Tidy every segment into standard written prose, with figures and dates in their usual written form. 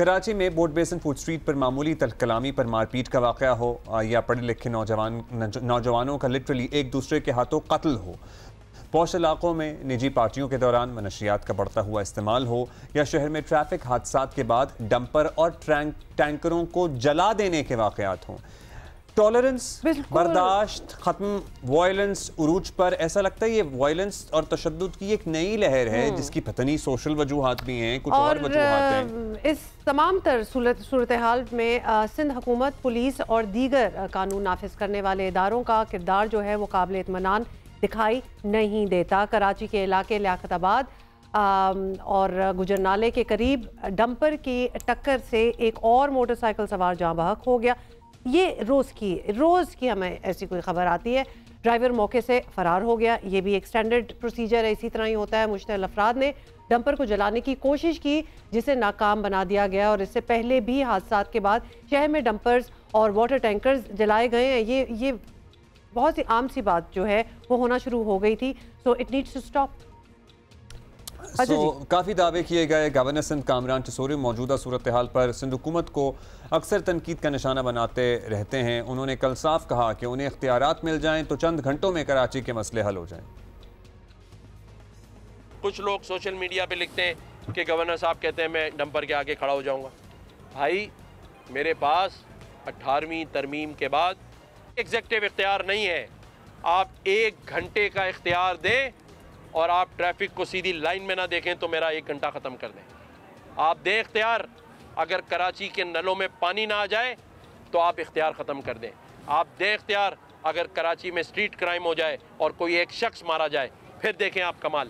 کراچی میں بورڈ بیسن food street پر معمولی تلخ کلامی پر مار پیٹ کا واقعہ ہو یا پڑھے لکھے نوجوانوں کا لٹرلی ایک دوسرے کے ہاتھوں قتل ہو، پوش علاقوں میں نجی پارٹیوں کے دوران منشیات کا بڑھتا ہوا استعمال ہو، یا شہر میں ٹریفک حادثات کے بعد ڈمپر اور ٹینکروں کو جلا دینے کے واقعات ہوں، ٹالرنس، برداشت ختم، وائلنس عروج پر. ایسا لگتا ہے یہ وائلنس اور تشدد کی ایک نئی لہر ہے جس کی پتہ نہیں سوشل وجوہات بھی ہیں، کچھ اور وجوہات ہیں. اس تمام تر صورتحال میں سندھ حکومت، پولیس اور دیگر قانون نافذ کرنے والے اداروں کا کردار جو ہے وہ قابل اطمینان دکھائی نہیں دیتا. کراچی کے علاقے لیاقت آباد اور گجرنالے کے قریب ڈمپر کی ٹکر سے ایک اور موٹر سائیکل سوار جاں بحق ہو گیا. یہ روز کی ہمیں ایسی کوئی خبر آتی ہے. ڈرائیور موقع سے فرار ہو گیا. یہ بھی ایک سٹینڈرڈ پروسیجر ہے، اسی طرح ہی ہوتا ہے. مشتعل افراد نے ڈمپر کو جلانے کی کوشش کی جسے ناکام بنا دیا گیا، اور اس سے پہلے بھی حادثات کے بعد شہر میں ڈمپرز اور واٹر ٹینکرز جلائے گئے ہیں. یہ بہت سی عام سی بات جو ہے وہ ہونا شروع ہو گئی تھی. So it needs to stop. کافی دعوے کیے گئے. گورنر سندھ کامران ٹسوری موجودہ صورتحال پر سندھ حکومت کو اکثر تنقید کا نشانہ بناتے رہتے ہیں. انہوں نے کل صاف کہا کہ انہیں اختیارات مل جائیں تو چند گھنٹوں میں کراچی کے مسئلے حل ہو جائیں. کچھ لوگ سوشل میڈیا پہ لکھتے ہیں کہ گورنر صاحب کہتے ہیں میں ڈمپر کے آگے کھڑا ہو جاؤں گا. بھائی میرے پاس 18ویں ترمیم کے بعد ایگزیکٹو اختیار نہیں ہے. آپ 1 گھنٹے کا اختیار دیں اور آپ ٹریفک کو سیدھی لائن میں نہ دیکھیں تو میرا 1 گھنٹہ ختم کر دیں. آپ دیں اختیار. اگر کراچی کے نلوں میں پانی نہ آ جائے تو آپ اختیار ختم کر دیں. آپ دیں اختیار. اگر کراچی میں اسٹریٹ کرائم ہو جائے اور کوئی ایک شخص مارا جائے پھر دیکھیں آپ کمال.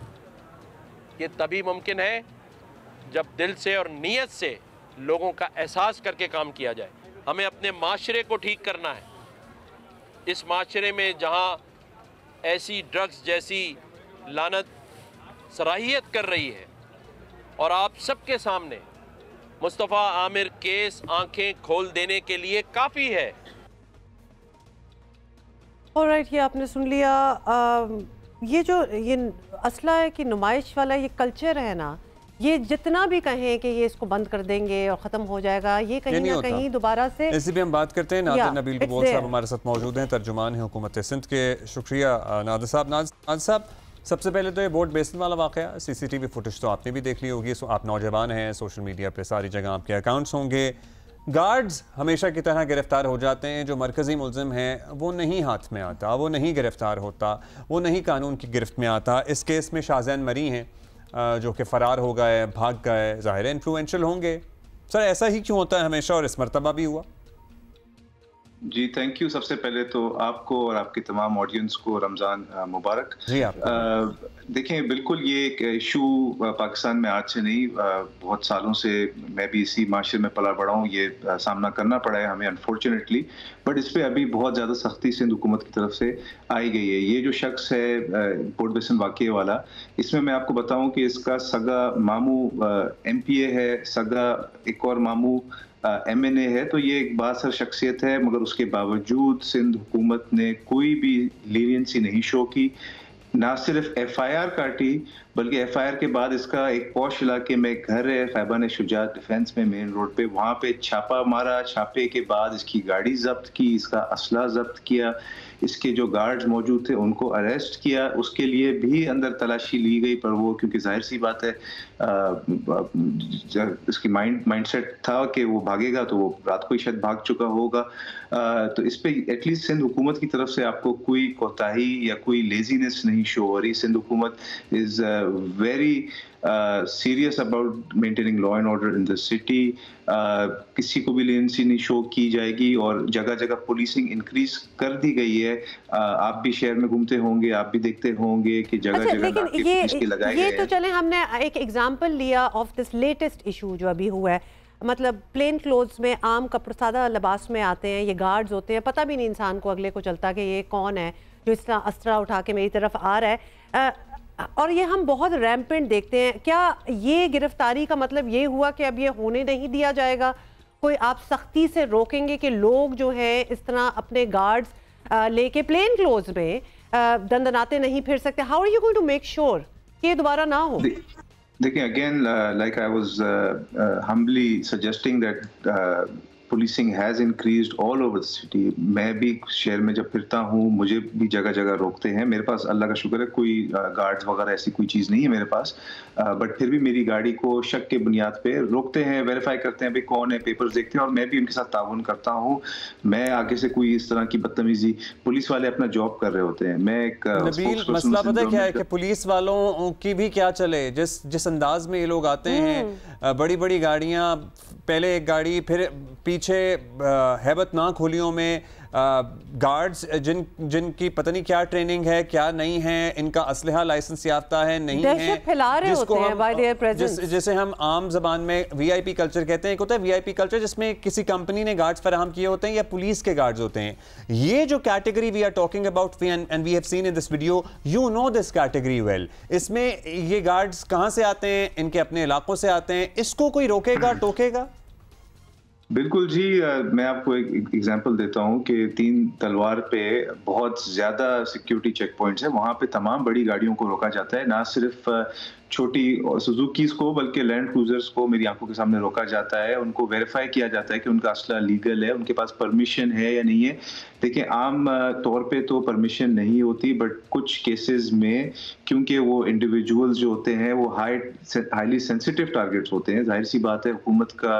یہ تبھی ممکن ہے جب دل سے اور نیت سے لوگوں کا احساس کر کے کام کیا جائے. ہمیں اپنے معاشرے کو ٹھیک کرنا ہے. اس معاشرے میں جہاں ایسی ڈرگز جیسی لعنت صلاحیت کر رہی ہے اور آپ سب کے سامنے مصطفیٰ عامر کیس آنکھیں کھول دینے کے لیے کافی ہے. آلرائٹ، یہ آپ نے سن لیا. یہ جو اسلحہ کی نمائش والا یہ کلچر ہے نا، یہ جتنا بھی کہیں کہ یہ اس کو بند کر دیں گے اور ختم ہو جائے گا، یہ کہیں نہ کہیں دوبارہ سے. اسی پہ ہم بات کرتے ہیں. نادر نبیل ببول صاحب ہمارے ساتھ موجود ہیں، ترجمان ہیں حکومت سندھ کے. شکریہ نادر صاحب. نادر صاحب، سب سے پہلے تو یہ بورڈ بیسن والا واقعہ، سی سی ٹی وی فوٹیج تو آپ نے بھی دیکھ لی ہوگی. آپ نوجوان ہیں، سوشل میڈیا پہ ساری جگہ آپ کے اکاؤنٹس ہوں گے. گارڈز ہمیشہ کی طرح گرفتار ہو جاتے ہیں. جو مرکزی ملزم ہیں وہ نہیں ہاتھ میں آتا، وہ نہیں گرفتار ہوتا، وہ نہیں قانون کی گرفت میں آتا. اس کیس میں شاہزین مری ہیں جو کہ فرار ہو گئے، بھاگ گئے. ظاہر ہے انفلوئنشل ہوں گے. سر ایسا ہی کیوں ہوتا ہے ہمیشہ اور اس مرتبہ بھی ہوا؟ جی تھینک یو. سب سے پہلے تو آپ کو اور آپ کی تمام آڈینس کو رمضان مبارک. جی آپ دیکھیں، بالکل یہ ایک ایشو پاکستان میں آج سے نہیں، بہت سالوں سے میں بھی اسی معاشرے میں پلا بڑا ہوں. یہ سامنا کرنا پڑا ہے ہمیں انفارچونیٹلی، بٹ اس پہ ابھی بہت زیادہ سختی سندھ حکومت کی طرف سے آئی گئی ہے. یہ جو شخص ہے بورڈ بیسن واقعے والا، اس میں آپ کو بتاؤں کہ اس کا سگا ماموں MPA ہے، سگا ایک اور ماموں MNA ہے. تو یہ ایک بااثر شخصیت ہے، مگر اس کے باوجود سندھ حکومت نے کوئی بھی لینینسی نہیں شو کی. نہ صرف FIR کاٹی بلکہ FIR کے بعد اس کا ایک پوش علاقے میں گھر ہے خیبان شجاعت ڈیفینس میں، مین روڈ پہ، وہاں پہ چھاپا مارا. چھاپے کے بعد اس کی گاڑی ضبط کی، اس کا اسلحہ ضبط کیا، اس کے جو گارڈز موجود تھے ان کو اریسٹ کیا. اس کے لیے بھی اندر تلاشی لی گئی، پر وہ کیونکہ ظاہر سی بات ہے اس کی مائنڈ سیٹ تھا کہ وہ بھاگے گا تو وہ رات کو ہی شاید بھاگ چکا ہوگا. تو اس پہ ایٹ لیسٹ سندھ حکومت کی طرف سے آپ کو کوئی کوتاہی یا کوئی لیزینس نہیں شو ہو رہی. سندھ حکومت is very serious about maintaining law and order in the city. کسی کو بھی لینسی نہیں شو کی جائے گی، اور جگہ جگہ پولیسنگ انکریز کر دی گئی ہے. آپ بھی شہر میں گھومتے ہوں گے، آپ بھی دیکھتے ہوں گے کہ جگہ جگہ ناکے پولیس کے لگائے گئے ہیں. یہ تو چلیں ہم نے ایک ایگزامپل لیا آف دس لیٹسٹ ایشو جو ابھی ہوا ہے. مطلب پلین کلوتھز میں، عام کپڑے، سادہ لباس میں آتے ہیں، یہ گارڈز ہوتے ہیں، پتہ بھی نہیں انسان کو اگلے کو چلتا کہ یہ کون ہے جو اس طرح اسلحہ اٹھا کے میری طرف آ رہا ہے. اور یہ ہم بہت ریمپنٹ دیکھتے ہیں. کیا یہ گرفتاری کا مطلب یہ ہوا کہ اب یہ ہونے نہیں دیا جائے گا؟ کوئی آپ سختی سے روکیں گے کہ لوگ جو ہیں اس طرح اپنے گارڈز لے کے پلین کلوتھز میں دندناتے نہیں پھر سکتے؟ How are you going to make sure کہ یہ دوبارہ نہ ہو؟ देखिए, again, like I was humbly suggesting that policing has increased all over the city. मैं भी शहर में जब फिरता हूँ मुझे भी जगह जगह रोकते हैं. मेरे पास अल्लाह का शुक्र है कोई गार्ड्स वगैरह ऐसी कोई चीज़ नहीं है मेरे पास, बट फिर भी मेरी गाड़ी को शक के बुनियाद पे रोकते हैं, वेरीफाई करते हैं भाई कौन है, पेपर्स देखते हैं और मैं भी उनके साथ ताउन करता हूँ. मैं आगे से कोई इस तरह की बदतमीजी, पुलिस वाले अपना जॉब कर रहे होते हैं. मैं एक नबील, मसला पता है क्या है कि पुलिस वालों की भी क्या चले, जिस अंदाज में ये लोग आते हैं, बड़ी बड़ी गाड़ियाँ, पहले एक गाड़ी, फिर पीछे हैबतनाक होलियों में गार्ड्स जिनकी पता नहीं क्या ट्रेनिंग है क्या नहीं है, इनका असलहा लाइसेंस याफ्ता है नहीं है, फैला रहे होते हैं by their presence. जिसे हम आम जबान में वीआईपी कल्चर कहते हैं. एक होता है वीआईपी कल्चर जिसमें किसी कंपनी ने गार्ड्स फराहम किए होते हैं या पुलिस के गार्ड्स होते हैं. ये जो category we are talking about and we have seen in this video, you know this category well. इसमें ये गार्ड्स कहाँ से आते हैं? इनके अपने इलाकों से आते हैं. इसको कोई रोकेगा टोकेगा? बिल्कुल जी. मैं आपको एक एग्जांपल देता हूं कि 3 तलवार पे बहुत ज़्यादा सिक्योरिटी चेक पॉइंट्स है. वहाँ पे तमाम बड़ी गाड़ियों को रोका जाता है, ना सिर्फ छोटी सुजुकीज़ को बल्कि लैंड क्रूजर्स को मेरी आंखों के सामने रोका जाता है. उनको वेरीफाई किया जाता है कि उनका असला लीगल है, उनके पास परमिशन है या नहीं है. देखिए, आम तौर पे तो परमिशन नहीं होती, बट कुछ केसेस में क्योंकि वो इंडिविजुअल्स जो होते हैं वो हाईली सेंसिटिव टारगेट्स होते हैं, जाहिर सी बात है हुकूमत का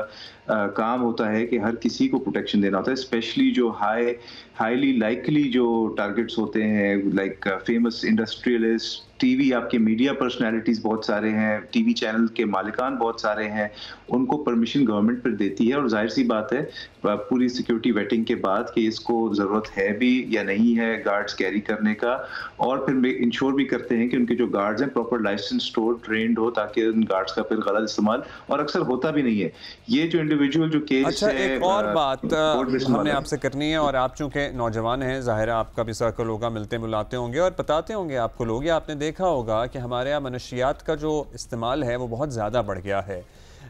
काम होता है कि हर किसी को प्रोटेक्शन देना होता है, स्पेशली जो हाईली लाइकली जो टारगेट्स होते हैं, लाइक फेमस इंडस्ट्रियलिस्ट, टीवी, आपके मीडिया पर्सनालिटीज़ बहुत सारे हैं, टीवी चैनल के मालिकान बहुत सारे हैं, उनको परमिशन गवर्नमेंट पर देती है. और जाहिर सी बात है पूरी सिक्योरिटी वेटिंग के बाद कि इसको ज़रूरत है भी या नहीं है गार्ड्स कैरी करने का, और फिर इंश्योर भी करते हैं कि उनके जो गार्ड्स हैं प्रॉपर लाइसेंस स्टोर ट्रेंड हो, ताकि उन गार्ड्स का फिर गलत इस्तेमाल, और अक्सर होता भी नहीं है. ये जो इंडिविजुअल जो केस अच्छा, एक और बात हमने आपसे करनी है, और आप चूँकि नौजवान हैं, ज़ाहिर है आपका भी सर्कल होगा, मिलते बुलाते होंगे और बताते होंगे आपको लोग, या आपने देखा होगा कि हमारे यहाँ मनशियात का जो इस्तेमाल है वो बहुत ज़्यादा बढ़ गया है.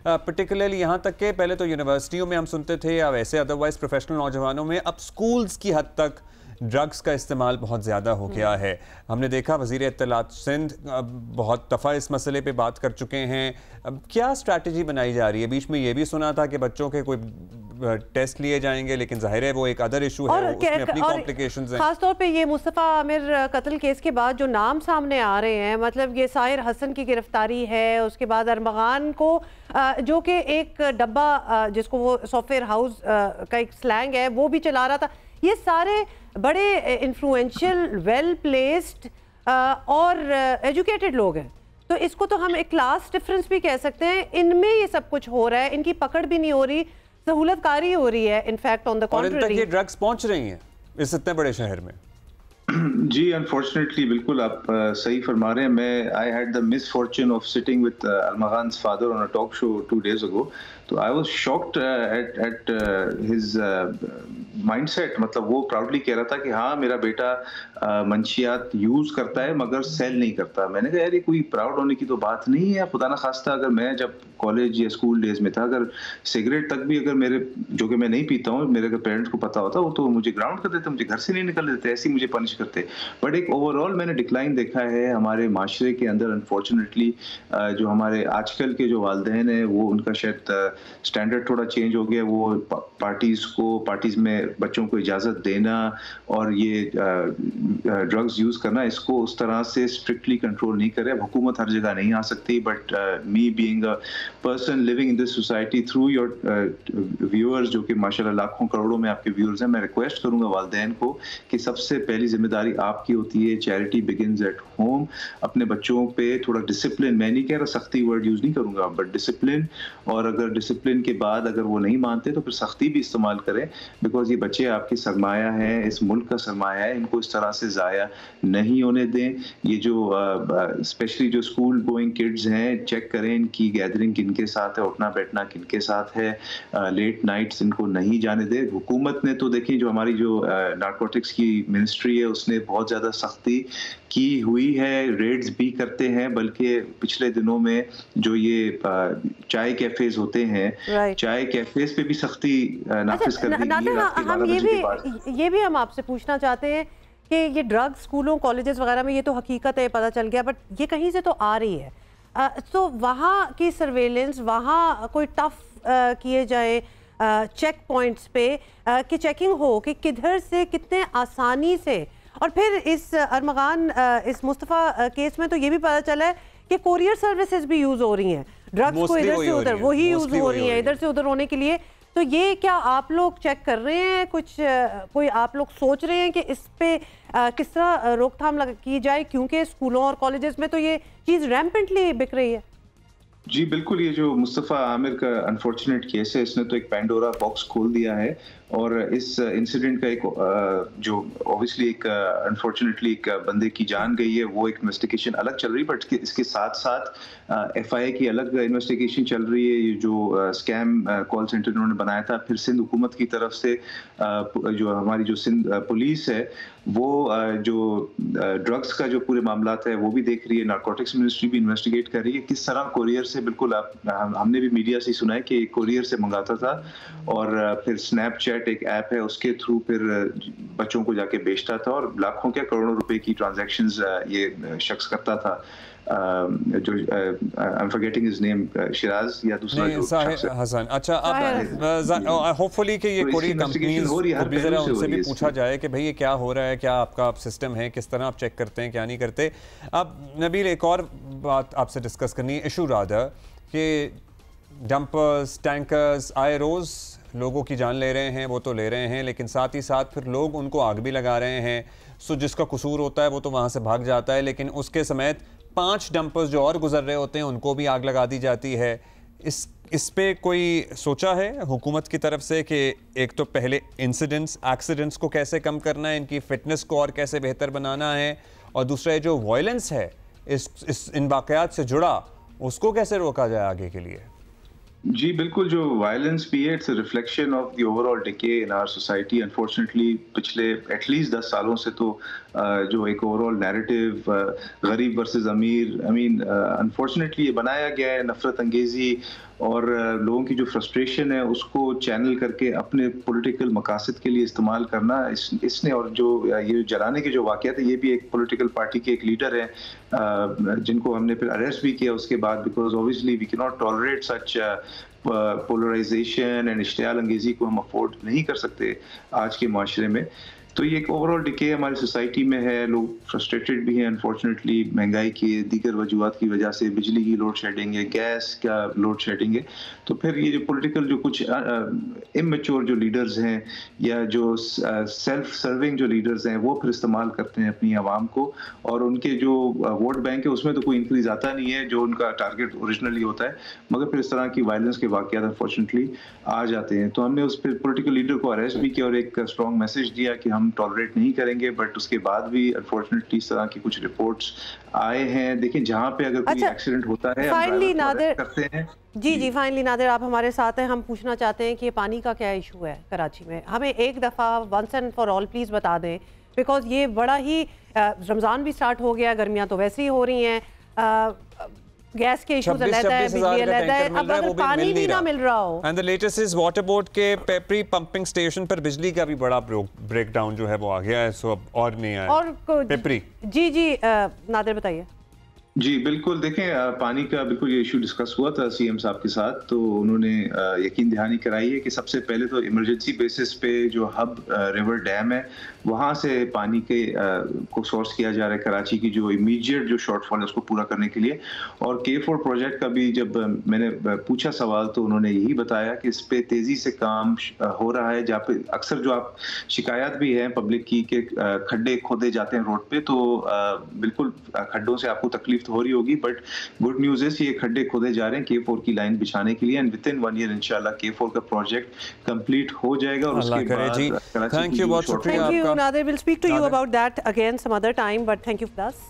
पर्टिकुलरली यहाँ तक कि पहले तो यूनिवर्सिटियों में हम सुनते थे या वैसे अदरवाइज प्रोफेशनल नौजवानों में, अब स्कूल्स की हद तक ड्रग्स का इस्तेमाल बहुत ज़्यादा हो गया है. हमने देखा वज़ीर इत्तलात सिंध बहुत दफ़ा इस मसले पे बात कर चुके हैं. अब क्या स्ट्रैटेजी बनाई जा रही है? बीच में ये भी सुना था कि बच्चों के कोई टेस्ट लिए जाएंगे, लेकिन जाहिर है वो एक अदर इशू है, उसमें अपनी कॉम्प्लिकेशंस हैं. खासतौर पे ये मुस्तफ़ा आमिर कत्ल केस के बाद जो नाम सामने आ रहे हैं, मतलब ये साहिर हसन की गिरफ्तारी है, उसके बाद अरमगान को जो कि एक डब्बा जिसको वो सॉफ्टवेयर हाउस का एक स्लैंग है वो भी चला रहा था. ये सारे बड़े इन्फ्लुएंशियल, वेल प्लेस्ड और एजुकेटेड लोग हैं, तो इसको तो हम एक क्लास डिफरेंस भी कह सकते हैं. इनमें ये सब कुछ हो रहा है, इनकी पकड़ भी नहीं हो रही, सहूलतकारी हो रही है. इनफैक्ट ऑन द कॉन्ट्ररी, और इन तक ये ड्रग्स पहुंच रही हैं इस इतने बड़े शहर में. जी, अनफॉर्चुनेटली बिल्कुल आप सही फरमा रहे हैं. मैं I had the misfortune of sitting with Armaghan's father on a talk show 2 days ago. तो I was shocked at his mindset. मतलब वो प्राउडली कह रहा था कि हाँ मेरा बेटा मंशियात यूज़ करता है मगर सेल नहीं करता. मैंने कहा यार ये कोई प्राउड होने की तो बात नहीं है. खुदा ना खास्ता अगर मैं जब कॉलेज या स्कूल डेज में था, अगर सिगरेट तक भी अगर मेरे, जो कि मैं नहीं पीता हूँ, मेरे अगर पेरेंट्स को पता होता वो तो मुझे ग्राउंड कर देते, मुझे घर से नहीं निकल देते, ऐसे ही मुझे पनिश करते. बट एक ओवरऑल मैंने डिक्लाइन देखा है हमारे माशरे के अंदर. अनफॉर्चुनेटली जो हमारे आजकल के जो वालिदैन हैं वो उनका शायद स्टैंडर्ड थोड़ा चेंज हो गया. वो पार्टीज़ में बच्चों को इजाज़त देना और ये ड्रग्स यूज़ करना, इसको उस तरह से स्ट्रिक्टली कंट्रोल नहीं करे. हुकूमत हर जगह नहीं आ सकती, but me being a person living in this society through your viewers, जो कि माशाल्लाह लाखों करोड़ों में आपके व्यूअर्स हैं, मैं रिक्वेस्ट करूँगा वालिदैन को कि सबसे पहली जिम्मेदारी आपकी होती है. Charity begins at home. अपने बच्चों पे थोड़ा डिसिप्लिन, मैं नहीं कह रहा सख्ती वर्ड यूज़ नहीं करूँगा, बट डिसिप्लिन, और अगर डिसिप्लिन के बाद अगर वो नहीं मानते तो फिर सख्ती भी इस्तेमाल करें, बिकॉज ये बच्चे आपकी सरमाया है, इस मुल्क का सरमाया है. इनको इस तरह से ज़ाया नहीं होने दें. ये जो स्पेशली जो स्कूल गोइंग किड्स हैं, चेक करें इनकी गैदरिंग किनके साथ है, उठना बैठना किनके साथ है, लेट नाइट्स इनको नहीं जाने दें. हुकूमत ने तो देखिए जो हमारी जो नारकोटिक्स की मिनिस्ट्री है उसने बहुत ज़्यादा सख्ती की हुई है, रेड्स भी करते हैं. बल्कि पिछले दिनों में जो ये चाय कैफेज होते हैं, चाय कैफेज पे भी सख्ती नाफिज कर दी गई है. हम ये भी हम आपसे पूछना चाहते हैं कि ये ड्रग्स स्कूलों कॉलेजेस वगैरह में, ये तो हकीकत है, पता चल गया, बट ये कहीं से तो आ रही है. तो वहाँ की सर्वेलेंस, वहाँ कोई टफ किए जाए चेक पॉइंट्स पे कि चेकिंग हो कि किधर से कितने आसानी से, और फिर इस अरमगान इस मुस्तफ़ा केस में तो ये भी पता चला है कि कोरियर सर्विसेज भी यूज़ हो रही हैं, ड्रग्स को इधर से उधर वही यूज़ हो रही है इधर से उधर होने के लिए। तो ये क्या आप लोग चेक कर रहे हैं, कुछ कोई आप लोग सोच रहे हैं कि इस पे किस तरह रोकथाम की जाए, क्योंकि स्कूलों और कॉलेजेस में तो ये चीज़ रैम्पेंटली बिक रही है? जी बिल्कुल, ये जो मुस्तफ़ा आमिर का अनफॉर्चुनेट केस है, इसने तो एक पैंडोरा बॉक्स खोल दिया है। और इस इंसिडेंट का एक जो ऑब्वियसली एक अनफॉर्चुनेटली एक बंदे की जान गई है, वो एक इन्वेस्टिगेशन अलग चल रही है, बट इसके साथ साथ FIA की अलग इन्वेस्टिगेशन चल रही है। ये जो स्कैम कॉल सेंटर उन्होंने बनाया था, फिर सिंध हुकूमत की तरफ से जो हमारी जो सिंध पुलिस है वो जो ड्रग्स का जो पूरे मामलात है वो भी देख रही है, नारकोटिक्स मिनिस्ट्री भी इन्वेस्टिगेट कर रही है किस तरह कोरियर से, बिल्कुल हमने भी मीडिया से सुना है कि कोरियर से मंगाता था और फिर स्नैपचैट एक ऐप है उसके थ्रू फिर बच्चों को जाके बेचता था और लाखों क्या करोड़ों रुपए की ट्रांजैक्शंस ये शख्स करता था। जो I'm forgetting his name, Siraj या दूसरा जो शख्स है हसन। अच्छा, अब होपफुली कि ये कोई कंपनीज उनसे भी पूछा जाए कि भाई ये क्या हो रहा है, क्या आपका सिस्टम है, किस तरह आप चेक करते हैं, क्या नहीं करते। अब नबील, एक और बात आपसे डिस्कस करनी है, इशू रादर कि डंपर्स, टैंकर्स आए रोज़ लोगों की जान ले रहे हैं, वो तो ले रहे हैं, लेकिन साथ ही साथ फिर लोग उनको आग भी लगा रहे हैं। सो जिसका कसूर होता है वो तो वहाँ से भाग जाता है, लेकिन उसके समेत 5 डंपर्स जो और गुजर रहे होते हैं उनको भी आग लगा दी जाती है। इस पे कोई सोचा है हुकूमत की तरफ से कि एक तो पहले इंसिडेंट्स, एक्सीडेंट्स को कैसे कम करना है, इनकी फिटनेस को और कैसे बेहतर बनाना है, और दूसरा जो वायलेंस है इन वाक़यात से जुड़ा, उसको कैसे रोका जाए आगे के लिए? जी बिल्कुल, जो वायलेंस भी है, it's a reflection of the overall decay in our society. Unfortunately पिछले एटलीस्ट 10 सालों से तो जो एक ओवरऑल नैरेटिव गरीब वर्सेस अमीर, आई मीन अनफॉर्चुनेटली ये बनाया गया है, नफरत अंगेजी और लोगों की जो फ्रस्ट्रेशन है उसको चैनल करके अपने पॉलिटिकल मकासद के लिए इस्तेमाल करना। इसने और जो ये जलाने के जो वाक़यात है, ये भी एक पॉलिटिकल पार्टी के एक लीडर है जिनको हमने फिर अरेस्ट भी किया उसके बाद, because obviously we can not tolerate such polarization and इश्तियाल अंगेजी को हम अफोर्ड नहीं कर सकते आज के माशरे में। तो ये एक ओवरऑल डिके हमारी सोसाइटी में है, लोग फ्रस्ट्रेटेड भी हैं अनफॉर्चुनेटली महंगाई की दीगर वजूहत की वजह से, बिजली की लोड शेडिंग है, गैस का लोड शेडिंग है। तो फिर ये जो पॉलिटिकल जो कुछ इमेच्योर जो लीडर्स हैं या जो सेल्फ सर्विंग जो लीडर्स हैं वो फिर इस्तेमाल करते हैं अपनी आवाम को, और उनके जो वोट बैंक है उसमें तो कोई इंक्रीज आता नहीं है जो उनका टारगेट ओरिजिनली होता है, मगर फिर इस तरह की वायलेंस के वाक़यात अनफॉर्चुनेटली आ जाते हैं। तो हमने उस पर पॉलिटिकल लीडर को अरेस्ट भी किया और एक स्ट्रॉन्ग मैसेज दिया कि हम टॉलरेट नहीं करेंगे, बट उसके बाद भी अनफॉर्चुनेटली इस तरह की कुछ रिपोर्ट्स आए हैं। देखिए, जहाँ पे अगर कोई एक्सीडेंट होता है फाइनली नादिर करते हैं। जी फाइनली नादिर, आप हमारे साथ हैं, हम पूछना चाहते हैं कि ये पानी का क्या इशू है कराची में, हमें एक दफ़ा once and for all please बता दें, बिकॉज ये बड़ा ही रमज़ान भी स्टार्ट हो गया, गर्मियाँ तो वैसे ही हो रही हैं, गैस के इश्यूज अलग है, बिजली अलग है, अब अगर पानी भी ना मिल रहा हो। And the latest is water board के पेपरी पंपिंग स्टेशन पर बिजली का भी बड़ा ब्रेकडाउन जो है वो आ गया है, सो अब और नहीं आया और पेपरी। जी नादिर बताइए। जी बिल्कुल, देखें पानी का बिल्कुल ये इशू डिस्कस हुआ था सीएम साहब के साथ, तो उन्होंने यकीन दहानी कराई है कि सबसे पहले तो इमरजेंसी बेसिस पे जो हब रिवर डैम है वहाँ से पानी के को सोर्स किया जा रहा है कराची की जो इमीडिएट जो शॉर्टफॉल है उसको पूरा करने के लिए। और K4 प्रोजेक्ट का भी जब मैंने पूछा सवाल तो उन्होंने यही बताया कि इस पे तेज़ी से काम हो रहा है, जहाँ पे अक्सर जो आप शिकायत भी है पब्लिक की कि खड्डे खोदे जाते हैं रोड पे, तो बिल्कुल खड्डों से आपको तकलीफ तो हो रही होगी, बट गुड न्यूज़ है ये खड्डे खोदे जा रहे हैं K4 की लाइन बिछाने के लिए, एंड विद इन 1 ईयर इंशाल्लाह K4 का प्रोजेक्ट कंप्लीट हो जाएगा। और उसके बाद थैंक यू, बहुत शुक्रिया आपका। Nadir, we'll speak to you about that again some other time, but thank you for us.